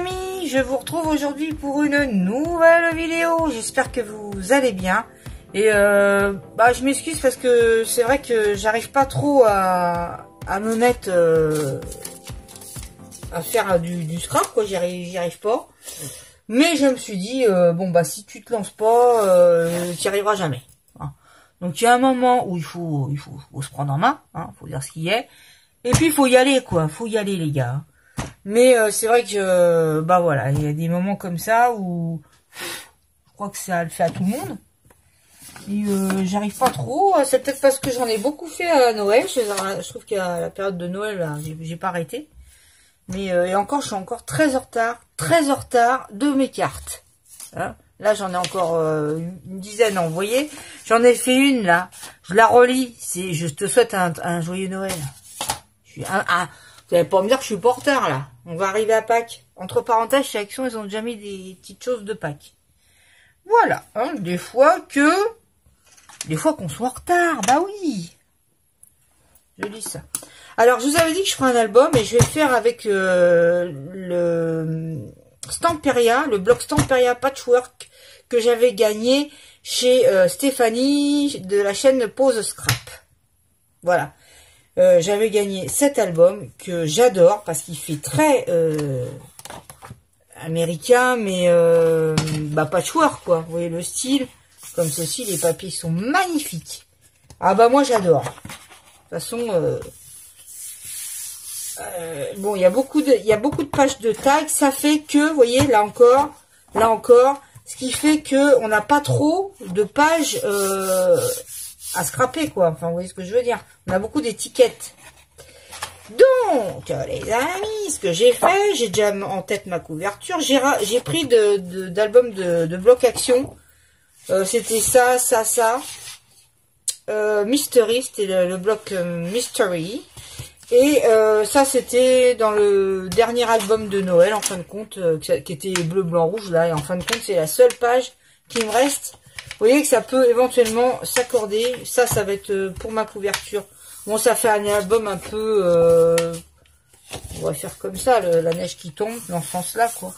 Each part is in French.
amis, je vous retrouve aujourd'hui pour une nouvelle vidéo. J'espère que vous allez bien. Et je m'excuse parce que c'est vrai que j'arrive pas trop à me mettre à faire du scrap, quoi. J'y arrive pas. Mais je me suis dit, si tu te lances pas, tu n'y arriveras jamais. Hein. Donc il y a un moment où il faut se prendre en main, hein, faut dire ce qu'il y a. Et puis il faut y aller, quoi. Faut y aller, les gars. Mais c'est vrai que il y a des moments comme ça où je crois que ça le fait à tout le monde. Et j'arrive pas trop. C'est peut-être parce que j'en ai beaucoup fait à Noël. Je trouve qu'à la période de Noël, j'ai pas arrêté. Mais et encore, je suis encore très en retard de mes cartes. Hein, là, j'en ai encore une dizaine à envoyer. J'en ai fait une là. Je la relis. Je te souhaite un joyeux Noël. Vous allez pas me dire que je suis pas en retard là. On va arriver à Pâques. Entre parenthèses, chez Action, ils ont déjà mis des petites choses de Pâques. Voilà. Hein, des fois qu'on soit en retard. Bah oui. Je dis ça. Alors, je vous avais dit que je ferais un album et je vais le faire avec le Stamperia, le bloc Stamperia Patchwork que j'avais gagné chez Stéphanie de la chaîne Pause Scrap. Voilà. J'avais gagné cet album que j'adore parce qu'il fait très américain, mais patchwork, quoi. Vous voyez le style. Comme ceci, les papiers sont magnifiques. Ah bah moi j'adore. De toute façon, il y a beaucoup de pages de tag. Ça fait que, vous voyez, là encore, ce qui fait que on n'a pas trop de pages à scraper, quoi. Enfin, vous voyez ce que je veux dire. On a beaucoup d'étiquettes. Donc, les amis, ce que j'ai fait, j'ai déjà en tête ma couverture. J'ai pris d'albums de bloc action. C'était ça. Mystery, c'était le bloc Mystery. Et ça, c'était dans le dernier album de Noël, en fin de compte, qui était bleu, blanc, rouge, là. Et en fin de compte, c'est la seule page qui me reste. Vous voyez que ça peut éventuellement s'accorder. Ça va être pour ma couverture. Bon, ça fait un album un peu... on va faire comme ça, la neige qui tombe, dans ce sens-là, quoi.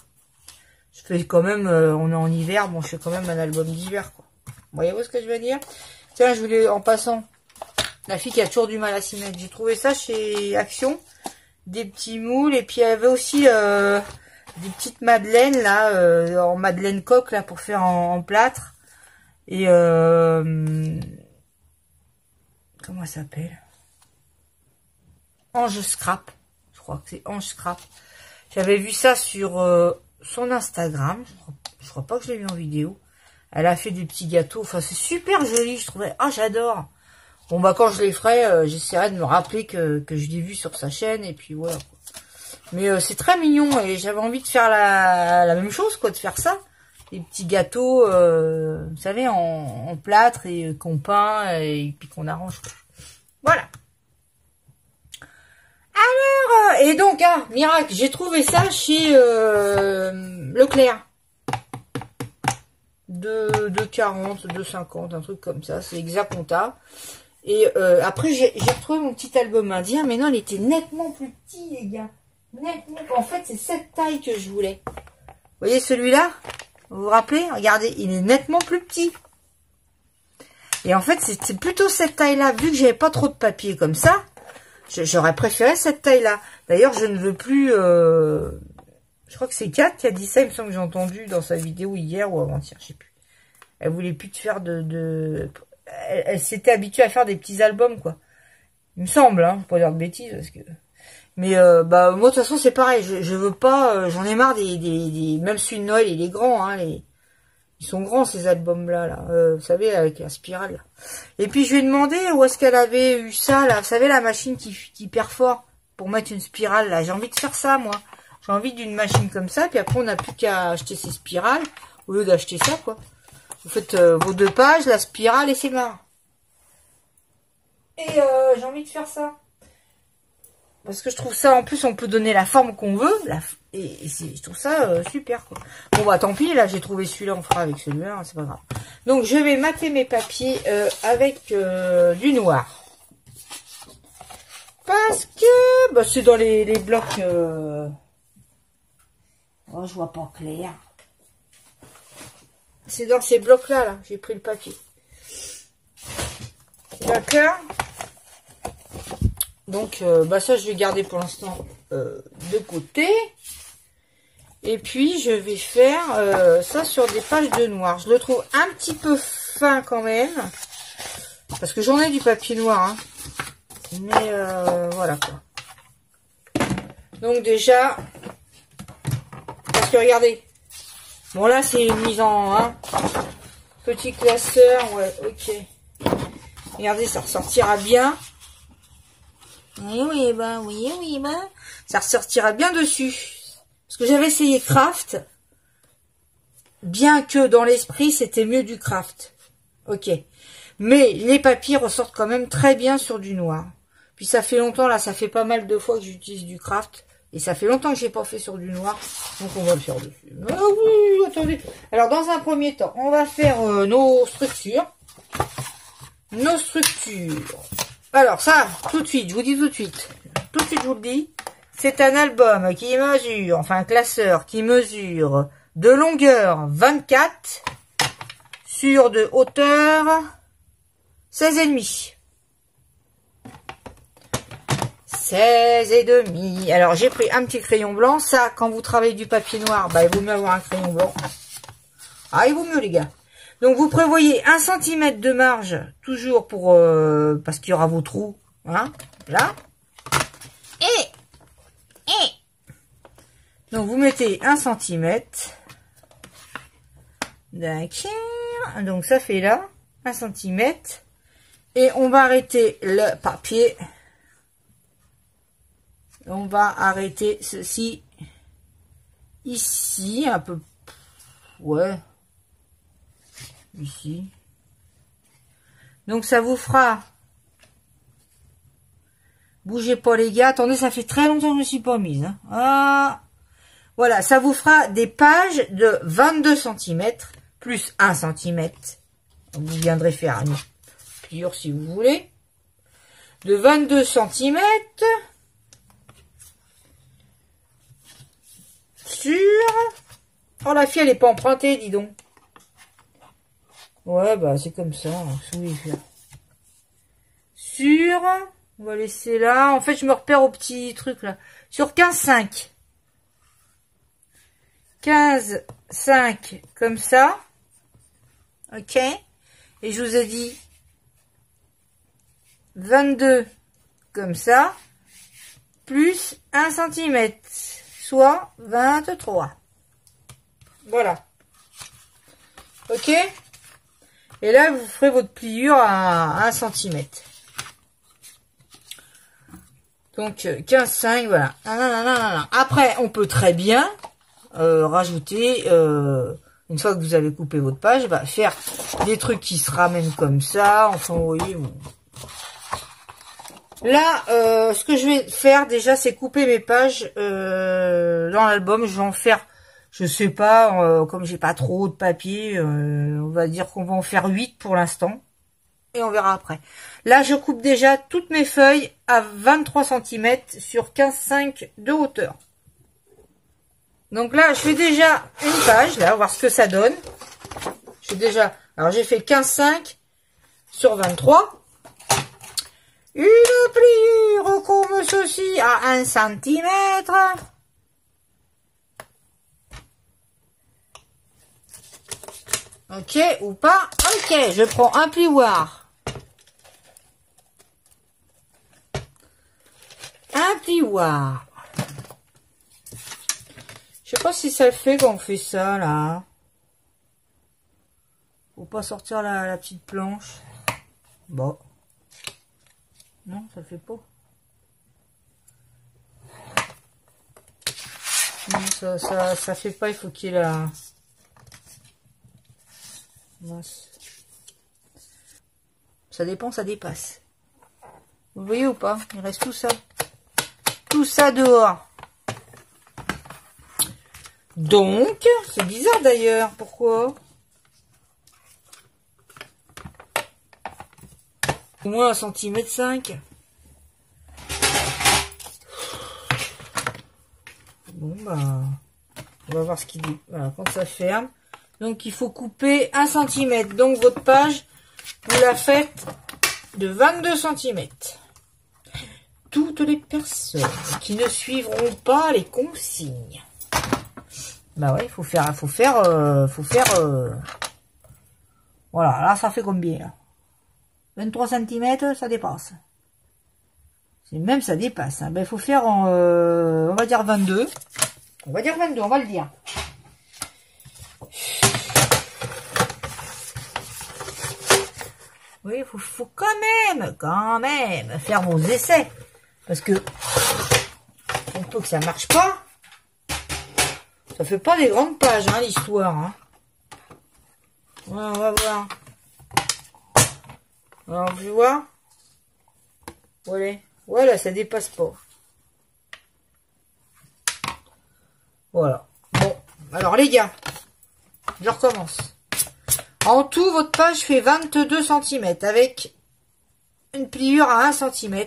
Je fais quand même... on est en hiver, bon, je fais quand même un album d'hiver, quoi. Voyez-vous ce que je veux dire? Tiens, je voulais, en passant, la fille qui a toujours du mal à s'y mettre. J'ai trouvé ça chez Action. Des petits moules. Et puis, il y avait aussi des petites madeleines, là, en madeleine coque, là, pour faire en plâtre. Et comment ça s'appelle? Ange Scrap. Je crois que c'est Ange Scrap. J'avais vu ça sur son Instagram. Je crois pas que je l'ai vu en vidéo. Elle a fait des petits gâteaux. Enfin, c'est super joli, je trouvais. Ah, j'adore. Bon, quand je les ferai, j'essaierai de me rappeler que je l'ai vu sur sa chaîne. Et puis, voilà. Mais c'est très mignon. Et j'avais envie de faire la même chose, quoi. De faire ça. Des petits gâteaux, vous savez, en plâtre et qu'on peint et puis qu'on arrange. Voilà. Alors, et donc, miracle, j'ai trouvé ça chez Leclerc. De 40, de 50, un truc comme ça. C'est exact compta. Et après, j'ai retrouvé mon petit album indien. Mais non, il était nettement plus petit, les gars. Nettement. En fait, c'est cette taille que je voulais. Vous voyez celui-là? Vous vous rappelez? Regardez, il est nettement plus petit. Et en fait, c'est plutôt cette taille-là. Vu que j'avais pas trop de papier comme ça, j'aurais préféré cette taille-là. D'ailleurs, je ne veux plus... je crois que c'est Kat qui a dit ça. Il me semble que j'ai entendu dans sa vidéo hier ou avant-hier, je sais plus. Elle voulait plus te faire elle s'était habituée à faire des petits albums, quoi. Il me semble, hein. Faut pas dire de bêtises, parce que... Mais moi de toute façon c'est pareil, je veux pas, j'en ai marre même celui de Noël il est grand, hein, ils sont grands ces albums là, vous savez, avec la spirale là. Et puis je lui ai demandé où est-ce qu'elle avait eu ça là, vous savez la machine qui perfore pour mettre une spirale là, j'ai envie de faire ça moi, j'ai envie d'une machine comme ça, puis après on n'a plus qu'à acheter ces spirales au lieu d'acheter ça, quoi. Vous faites vos 2 pages, la spirale et c'est marre. Et j'ai envie de faire ça. Parce que je trouve ça, en plus, on peut donner la forme qu'on veut. Et je trouve ça super, quoi. Bon, tant pis, là, j'ai trouvé celui-là, on fera avec celui-là, hein, c'est pas grave. Donc, je vais mater mes papiers avec du noir. Parce que, c'est dans les blocs Oh, je vois pas clair. C'est dans ces blocs-là, là. J'ai pris le papier. D'accord. Donc, bah ça, je vais garder pour l'instant de côté. Et puis, je vais faire ça sur des pages de noir. Je le trouve un petit peu fin quand même. Parce que j'en ai du papier noir. Hein. Mais voilà quoi. Donc déjà, parce que regardez. Bon là, c'est une mise en... Hein, petit classeur, ouais, ok. Regardez, ça ressortira bien. Oui, bah. Ça ressortira bien dessus. Parce que j'avais essayé craft. Bien que dans l'esprit, c'était mieux du craft. Ok. Mais les papiers ressortent quand même très bien sur du noir. Puis ça fait longtemps, là, ça fait pas mal de fois que j'utilise du craft. Et ça fait longtemps que j'ai pas fait sur du noir. Donc on va le faire dessus. Ah oui, attendez. Alors dans un premier temps, on va faire nos structures. Nos structures. Alors ça, tout de suite, je vous dis tout de suite. Tout de suite, je vous le dis. C'est un album qui mesure, enfin un classeur qui mesure de longueur 24 sur de hauteur 16,5. 16,5. Alors j'ai pris un petit crayon blanc. Ça, quand vous travaillez du papier noir, bah, il vaut mieux avoir un crayon blanc. Ah, il vaut mieux les gars. Donc vous prévoyez 1 cm de marge, toujours pour parce qu'il y aura vos trous. Hein, là. Et donc vous mettez 1 cm. D'accord. Donc ça fait là 1 cm. Et on va arrêter le papier. On va arrêter ceci ici, un peu. Ouais. Ici. Donc ça vous fera. Bougez pas les gars. Attendez, ça fait très longtemps que je ne me suis pas mise. Hein. Ah. Voilà, ça vous fera des pages de 22 cm plus 1 cm. Vous viendrez faire une pliure si vous voulez. De 22 cm. Sur... Oh, la fille, elle n'est pas empruntée, dis donc. Ouais, bah, c'est comme ça. Sur... On va laisser là. En fait, je me repère au petit truc, là. Sur 15,5. 15,5, comme ça. Ok. Et je vous ai dit 22, comme ça. Plus 1 cm. Soit 23. Voilà. Ok. Et là, vous ferez votre pliure à 1 cm. Donc, 15,5, voilà. Après, on peut très bien rajouter, une fois que vous avez coupé votre page, bah, faire des trucs qui se ramènent comme ça. Enfin, vous voyez, bon. Là, ce que je vais faire déjà, c'est couper mes pages dans l'album. Je vais en faire, je sais pas, comme j'ai pas trop de papier, on va dire qu'on va en faire 8 pour l'instant. Et on verra après. Là, je coupe déjà toutes mes feuilles à 23 cm sur 15,5 de hauteur. Donc là, je fais déjà une page, là, on va voir ce que ça donne. J'ai déjà, alors j'ai fait 15,5 sur 23. Une pliure comme ceci à 1 cm. Ok, ou pas. Ok, je prends un plioir. Un plioir. Je sais pas si ça le fait quand on fait ça, là. Faut pas sortir la petite planche. Bon. Non, ça le fait pas. Non, ça fait pas, il faut qu'il y ait la... Ça dépend, ça dépasse. Vous voyez ou pas? Il reste tout ça. Tout ça dehors. Donc, c'est bizarre d'ailleurs. Pourquoi? Au moins 1,5 cm. Bon bah... On va voir ce qu'il dit. Voilà, quand ça ferme. Donc, il faut couper 1 cm. Donc, votre page, vous la faites de 22 cm. Toutes les personnes qui ne suivront pas les consignes. Bah ouais, il faut faire. Voilà, là, ça fait combien, là? 23 cm, ça dépasse. Même ça dépasse. Hein. Ben, il faut faire, on va dire 22. On va dire 22, on va le dire. Oui, il faut quand même faire vos essais. Parce que on peut que ça marche pas. Ça fait pas des grandes pages, hein, l'histoire. Hein. Ouais, on va voir. Alors, je vois. Voilà. Voilà, ça dépasse pas. Voilà. Bon, alors les gars, je recommence. En tout, votre page fait 22 cm avec une pliure à 1 cm.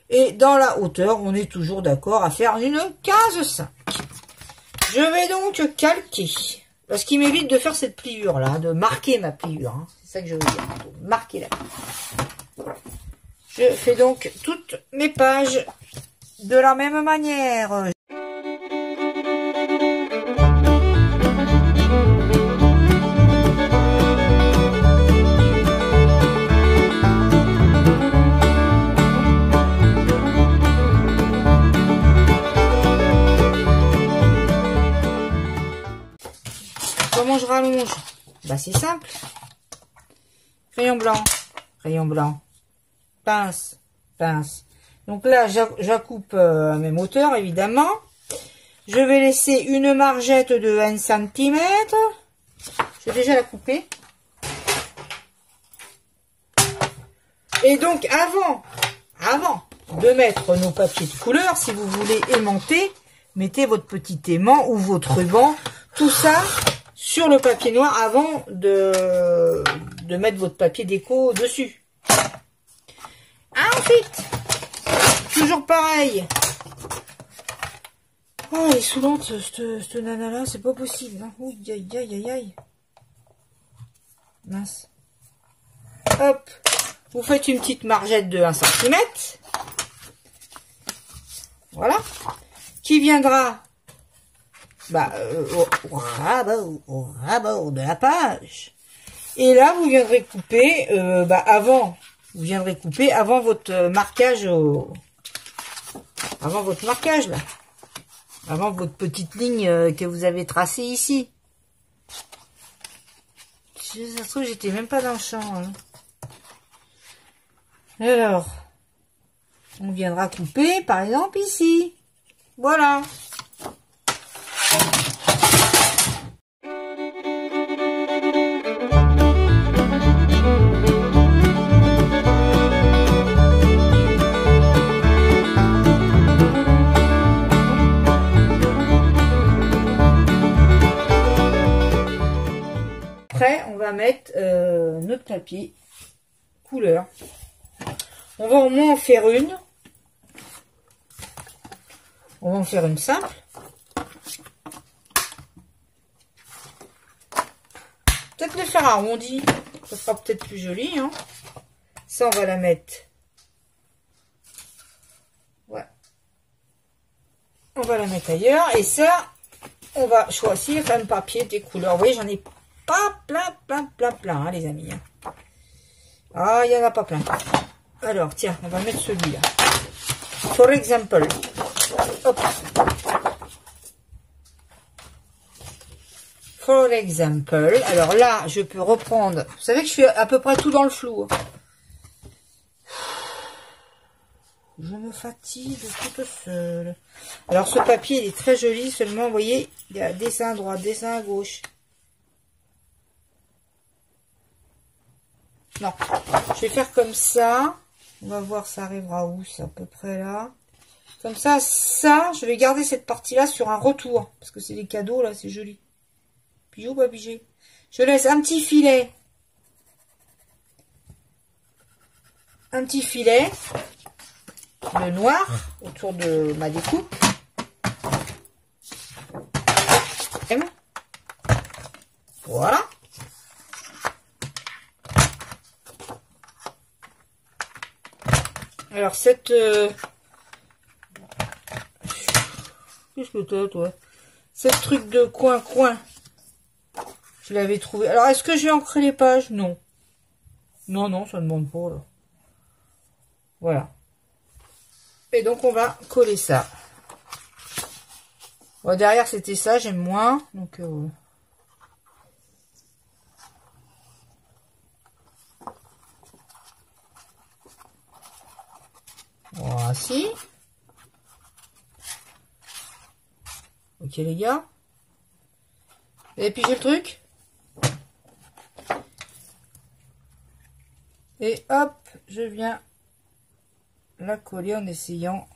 Et dans la hauteur, on est toujours d'accord à faire une 15,5. Je vais donc calquer. Parce qu'il m'évite de faire cette pliure-là, de marquer ma pliure. Hein. C'est ça que je veux dire. Marquer la pliure. Je fais donc toutes mes pages de la même manière. Comment je rallonge? Bah c'est simple. Crayon blanc, pince, pince. Donc là, j'accoupe à même hauteur, évidemment. Je vais laisser une margette de 1 cm. Je vais déjà la couper. Et donc, avant de mettre nos papiers de couleur, si vous voulez aimanter, mettez votre petit aimant ou votre ruban, tout ça sur le papier noir avant de mettre votre papier déco dessus. Ensuite, toujours pareil. Oh, elle est saoulante, cette nana-là, c'est pas possible. Hein. Ouh, aïe, aïe, aïe, aïe. Mince. Hop. Vous faites une petite margette de 1 cm. Voilà. Qui viendra au rabord de la page. Et là, vous viendrez couper avant. Vous viendrez couper avant votre marquage avant votre marquage là. Avant votre petite ligne que vous avez tracée ici. Ça se trouve, j'étais même pas dans le champ. Hein. Alors, on viendra couper, par exemple, ici. Voilà. Après, on va mettre notre papier couleur. On va au moins en faire une. On va en faire une simple. Peut-être le faire arrondi. Ça sera peut-être plus joli. Hein. Ça, on va la mettre. Ouais. On va la mettre ailleurs. Et ça, on va choisir un papier des couleurs. Vous voyez, j'en ai pas plein, hein, les amis. Hein. Ah, il n'y en a pas plein. Alors, tiens, on va mettre celui-là. For example. Hop. For example. Alors là, je peux reprendre. Vous savez que je suis à peu près tout dans le flou. Je me fatigue toute seule. Alors, ce papier, il est très joli. Seulement, vous voyez, il y a dessin à droite, dessin à gauche. Non, je vais faire comme ça. On va voir, ça arrivera où, c'est à peu près là. Comme ça, je vais garder cette partie-là sur un retour. Parce que c'est des cadeaux, là, c'est joli. Bijou, pas bijou. Je laisse un petit filet. Un petit filet de noir autour de ma découpe. Voilà. Alors cette... Qu'est-ce que t'as, toi? Cette truc de coin-coin. Je l'avais trouvé. Alors, est-ce que je vais ancrer les pages? Non. Non, non, ça ne demande pas, là. Voilà. Et donc, on va coller ça. Bon, derrière, c'était ça, j'aime moins. Donc, voici. Ok, les gars. Vous avez pigé le truc? Et hop, je viens la coller en essayant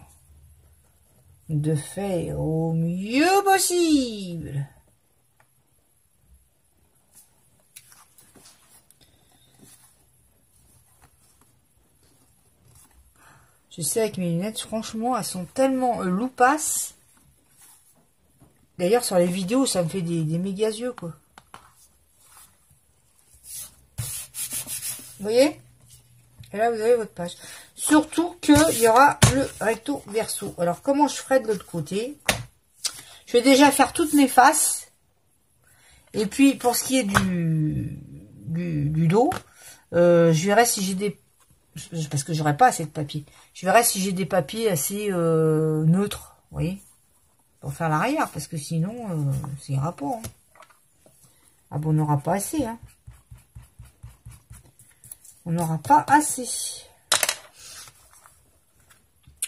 de faire au mieux possible. Je sais, avec mes lunettes, franchement, elles sont tellement loupasses. D'ailleurs, sur les vidéos, ça me fait des méga yeux, quoi. Vous voyez? Et là, vous avez votre page. Surtout qu'il y aura le recto verso. Alors, comment je ferai de l'autre côté? Je vais déjà faire toutes mes faces. Et puis, pour ce qui est du dos, je verrai si j'ai des... Parce que j'aurai pas assez de papier. Je verrai si j'ai des papiers assez neutres. Vous voyez? Pour faire l'arrière. Parce que sinon, ça ira pas. Hein. Ah bon, on n'aura pas assez. Hein. On n'aura pas assez.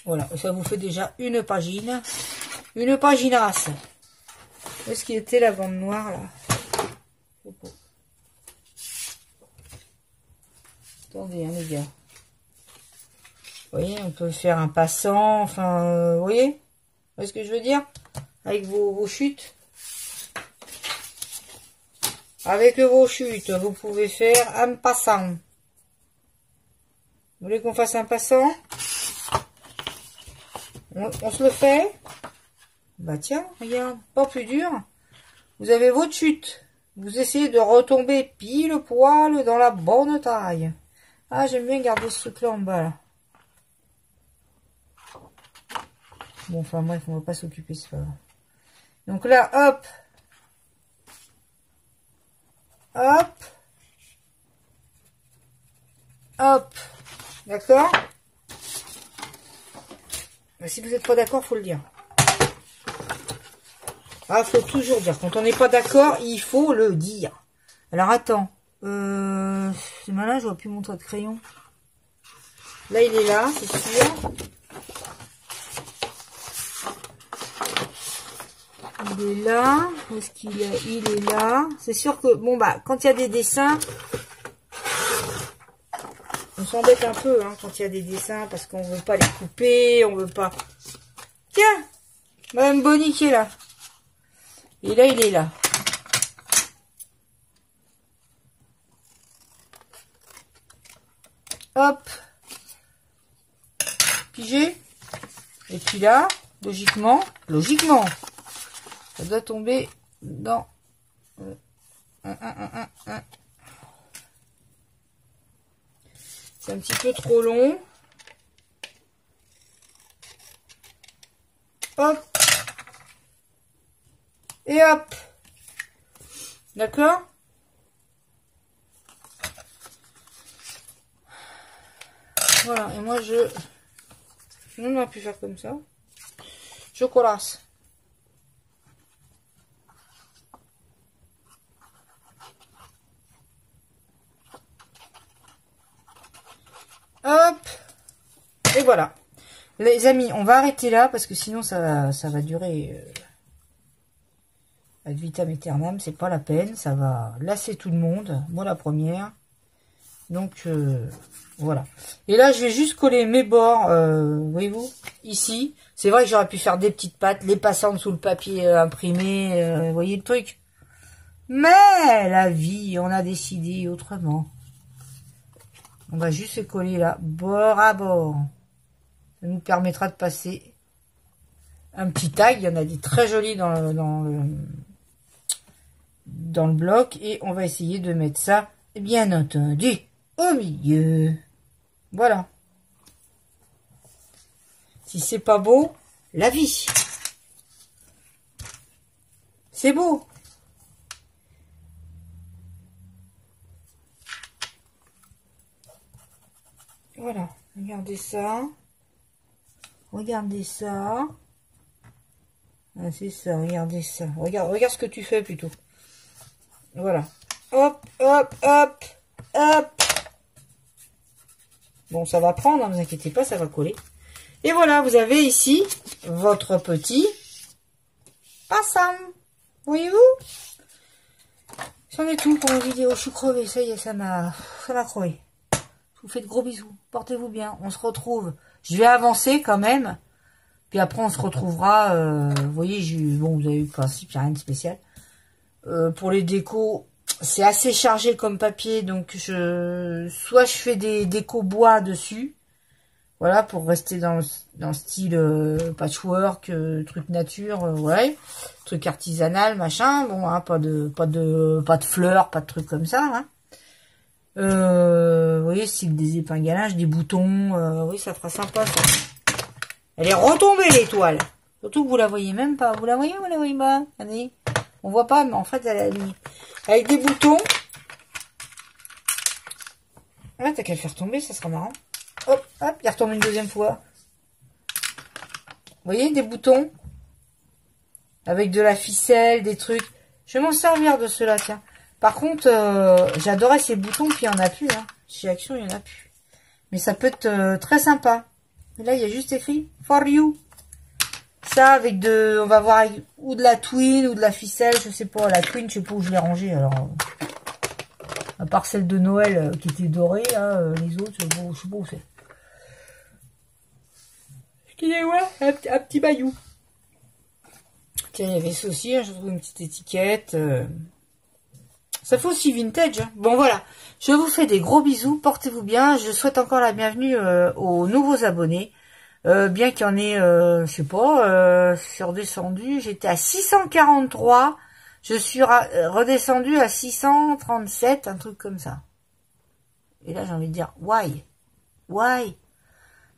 Voilà, ça vous fait déjà une pagine. Une paginasse. Où est-ce qu'il était la bande noire là? Attendez, hein, les gars. Vous voyez, on peut faire un passant. Enfin, vous voyez? Vous voyez ce que je veux dire? Avec vos chutes. Avec vos chutes, vous pouvez faire un passant. Vous voulez qu'on fasse un passant? On se le fait? Bah tiens, regarde, pas plus dur. Vous avez votre chute. Vous essayez de retomber pile poil dans la bonne taille. Ah, j'aime bien garder ce truc-là en bas, là. Bon, enfin bref, on va pas s'occuper, c'est pas grave. Donc là, hop. Hop. Hop. D'accord? Mais si vous n'êtes pas d'accord, faut le dire. Ah, faut toujours dire. Quand on n'est pas d'accord, il faut le dire. Alors, attends. C'est malin, j'aurais pu montrer de crayon. Là, il est là, c'est sûr. Il est là. Où est-ce qu'il est? Il est là. C'est sûr que, bon, bah, quand il y a des dessins, on s'embête un peu, hein, quand il y a des dessins, parce qu'on veut pas les couper, on veut pas... Tiens, Madame Bonnie qui est là. Et là, il est là. Hop. Pigé. Et puis là, logiquement, ça doit tomber dans... C'est un petit peu trop long. Hop. Et hop. D'accord? Voilà, et moi je... On aurait pu faire comme ça. Je collasse. Hop. Et voilà. Les amis, on va arrêter là parce que sinon ça va durer ad vitam aeternam. C'est pas la peine. Ça va lasser tout le monde. Moi la première. Donc voilà. Et là je vais juste coller mes bords. Voyez-vous, ici. C'est vrai que j'aurais pu faire des petites pattes, les passantes sous le papier imprimé. Vous voyez le truc. Mais la vie, on a décidé autrement. On va juste se coller là, bord à bord. Ça nous permettra de passer un petit tag. Il y en a des très jolis dans dans le bloc et on va essayer de mettre ça, bien entendu, au milieu. Voilà. Si c'est pas beau, la vie. C'est beau. Voilà, regardez ça. Regardez ça. Ah, c'est ça, regardez ça. Regarde ce que tu fais plutôt. Voilà. Hop, hop, hop, hop. Bon, ça va prendre, ne vous inquiétez pas, ça va coller. Et voilà, vous avez ici votre petit possum. Voyez-vous? C'en est tout pour la vidéo. Je suis crevée, ça y est, ça m'a crevé. Je vous fais de gros bisous. Portez-vous bien. On se retrouve. Je vais avancer quand même. Puis après, on se retrouvera. Vous voyez, bon, vous avez eu le principe, il n'y a rien de spécial. Pour les décos, c'est assez chargé comme papier. Donc, soit je fais des décos bois dessus. Voilà, pour rester dans le style patchwork, truc nature, ouais. Truc artisanal, machin. Bon, hein, pas de fleurs, pas de trucs comme ça. Hein. Vous voyez, style des épingles à linge, des boutons. Oui, ça fera sympa, ça. Elle est retombée, l'étoile. Surtout que vous la voyez même pas. Vous la voyez ou vous la voyez pas? Regardez. On voit pas, mais en fait, elle a mis avec des boutons. Ah, t'as qu'à le faire tomber, ça sera marrant. Hop, hop, il retombe une deuxième fois. Vous voyez, des boutons. Avec de la ficelle, des trucs. Je vais m'en servir de ceux-là, tiens. Par contre, j'adorais ces boutons, puis il n'y en a plus. Hein. Chez Action, il n'y en a plus. Mais ça peut être très sympa. Et là, il y a juste écrit « For you ». Ça, avec on va voir, ou de la twine, ou de la ficelle, je sais pas. La twine, je sais pas où je l'ai rangée, alors... à part celle de Noël, qui était dorée, là, les autres, je sais pas où c'est. Excusez-moi, un petit baillou. Tiens, il y avait ça aussi, hein, je trouve une petite étiquette. Ça fait aussi vintage. Hein. Bon, voilà. Je vous fais des gros bisous. Portez-vous bien. Je souhaite encore la bienvenue aux nouveaux abonnés. Bien qu'il y en ait, je sais pas, je suis redescendu. J'étais à 643. Je suis redescendu à 637, un truc comme ça. Et là, j'ai envie de dire, why? Why?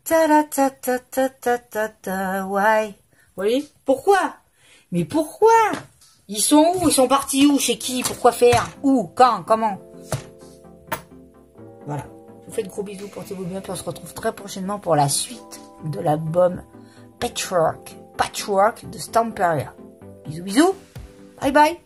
Ta-da-ta-ta-ta-ta-ta, why? Vous voyez? Pourquoi? Mais pourquoi? Ils sont où? Ils sont partis où? Chez qui? Pourquoi faire? Où? Quand? Comment? Voilà. Je vous fais de gros bisous. Portez-vous bien. Puis on se retrouve très prochainement pour la suite de l'album Patchwork de Stamperia. Bisous, bisous. Bye bye.